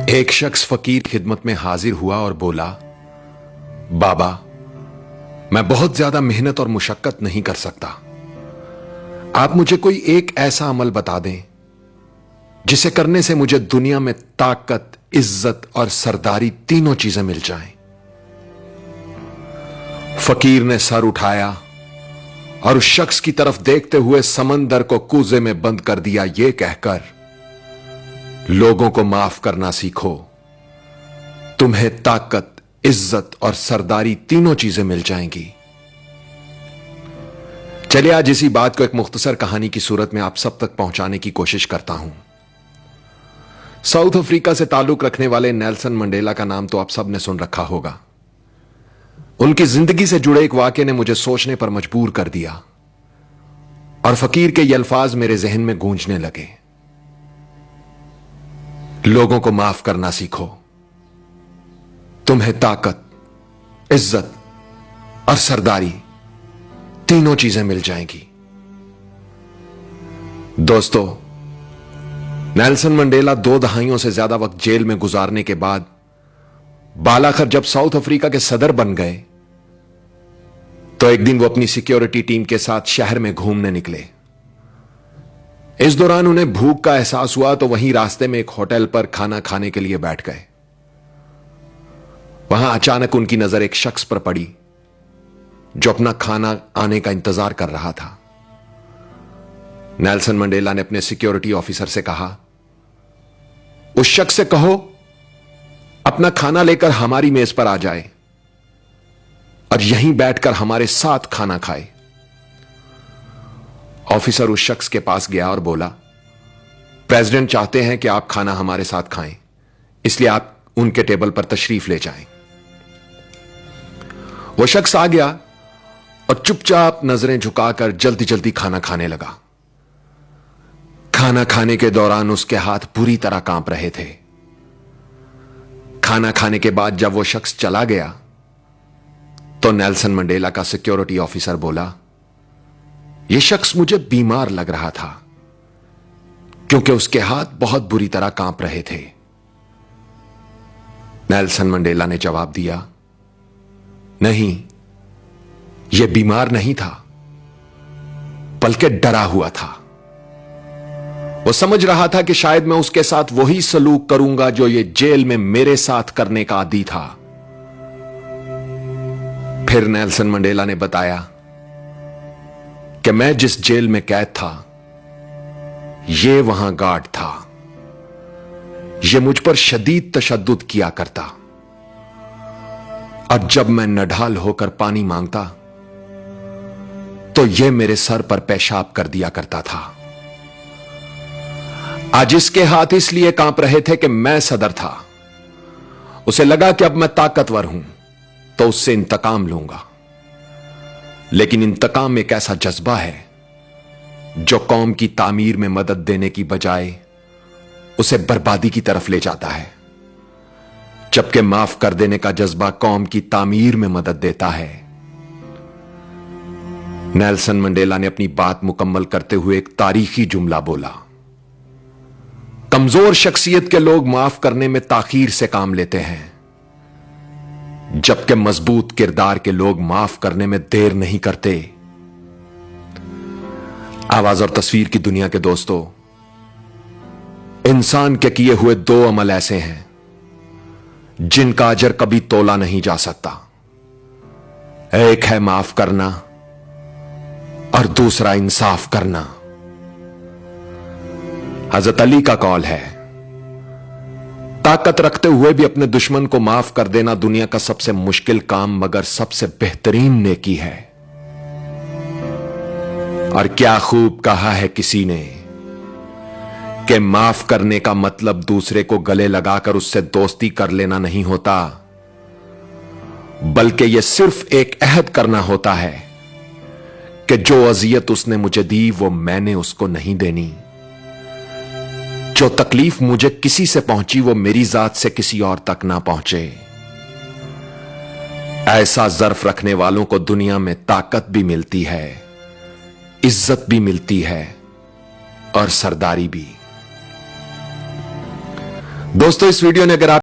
एक शख्स फकीर की खिदमत में हाजिर हुआ और बोला, बाबा, मैं बहुत ज्यादा मेहनत और मुशक्कत नहीं कर सकता। आप मुझे कोई एक ऐसा अमल बता दें जिसे करने से मुझे दुनिया में ताकत, इज्जत और सरदारी तीनों चीजें मिल जाएं। फकीर ने सर उठाया और उस शख्स की तरफ देखते हुए समंदर को कूजे में बंद कर दिया, यह कहकर, लोगों को माफ करना सीखो, तुम्हें ताकत, इज्जत और सरदारी तीनों चीजें मिल जाएंगी। चलिए आज इसी बात को एक मुख्तसर कहानी की सूरत में आप सब तक पहुंचाने की कोशिश करता हूं। साउथ अफ्रीका से ताल्लुक रखने वाले नेल्सन मंडेला का नाम तो आप सब ने सुन रखा होगा। उनकी जिंदगी से जुड़े एक वाकये ने मुझे सोचने पर मजबूर कर दिया और फकीर के ये अल्फाज मेरे जहन में गूंजने लगे। लोगों को माफ करना सीखो, तुम्हें ताकत, इज्जत और सरदारी तीनों चीजें मिल जाएंगी। दोस्तों, नेल्सन मंडेला 2 दहाइयों से ज्यादा वक्त जेल में गुजारने के बाद बालाखर जब साउथ अफ्रीका के सदर बन गए तो एक दिन वो अपनी सिक्योरिटी टीम के साथ शहर में घूमने निकले। इस दौरान उन्हें भूख का एहसास हुआ तो वहीं रास्ते में एक होटल पर खाना खाने के लिए बैठ गए। वहां अचानक उनकी नजर एक शख्स पर पड़ी जो अपना खाना आने का इंतजार कर रहा था। नेल्सन मंडेला ने अपने सिक्योरिटी ऑफिसर से कहा, उस शख्स से कहो अपना खाना लेकर हमारी मेज पर आ जाए और यहीं बैठकर हमारे साथ खाना खाए। ऑफिसर उस शख्स के पास गया और बोला, प्रेसिडेंट चाहते हैं कि आप खाना हमारे साथ खाएं, इसलिए आप उनके टेबल पर तशरीफ ले जाएं। वो शख्स आ गया और चुपचाप नजरें झुकाकर जल्दी जल्दी खाना खाने लगा। खाना खाने के दौरान उसके हाथ पूरी तरह कांप रहे थे। खाना खाने के बाद जब वो शख्स चला गया तो नेल्सन मंडेला का सिक्योरिटी ऑफिसर बोला, यह शख्स मुझे बीमार लग रहा था क्योंकि उसके हाथ बहुत बुरी तरह कांप रहे थे। नेल्सन मंडेला ने जवाब दिया, नहीं, यह बीमार नहीं था बल्कि डरा हुआ था। वो समझ रहा था कि शायद मैं उसके साथ वही सलूक करूंगा जो ये जेल में मेरे साथ करने का आदी था। फिर नेल्सन मंडेला ने बताया कि मैं जिस जेल में कैद था ये वहां गार्ड था। ये मुझ पर शदीद तशद्दुद किया करता और जब मैं नढाल होकर पानी मांगता तो ये मेरे सर पर पेशाब कर दिया करता था। आज इसके हाथ इसलिए कांप रहे थे कि मैं सदर था। उसे लगा कि अब मैं ताकतवर हूं तो उससे इंतकाम लूंगा, लेकिन इंतकाम एक ऐसा जज्बा है जो कौम की तामीर में मदद देने की बजाय उसे बर्बादी की तरफ ले जाता है, जबकि माफ कर देने का जज्बा कौम की तामीर में मदद देता है। नेल्सन मंडेला ने अपनी बात मुकम्मल करते हुए एक तारीखी जुमला बोला, कमजोर शख्सियत के लोग माफ करने में ताखीर से काम लेते हैं, जबकि मजबूत किरदार के लोग माफ करने में देर नहीं करते। आवाज और तस्वीर की दुनिया के दोस्तों, इंसान के किए हुए 2 अमल ऐसे हैं जिनका अजर कभी तोला नहीं जा सकता। एक है माफ करना और दूसरा इंसाफ करना। हजरत अली का कौल है, ताकत रखते हुए भी अपने दुश्मन को माफ कर देना दुनिया का सबसे मुश्किल काम मगर सबसे बेहतरीन नेकी है। और क्या खूब कहा है किसी ने कि माफ करने का मतलब दूसरे को गले लगाकर उससे दोस्ती कर लेना नहीं होता, बल्कि यह सिर्फ एक अहद करना होता है कि जो अजियत उसने मुझे दी वो मैंने उसको नहीं देनी। जो तकलीफ मुझे किसी से पहुंची वो मेरी जात से किसी और तक ना पहुंचे। ऐसा ज़र्फ रखने वालों को दुनिया में ताकत भी मिलती है, इज्जत भी मिलती है और सरदारी भी। दोस्तों, इस वीडियो ने अगर आप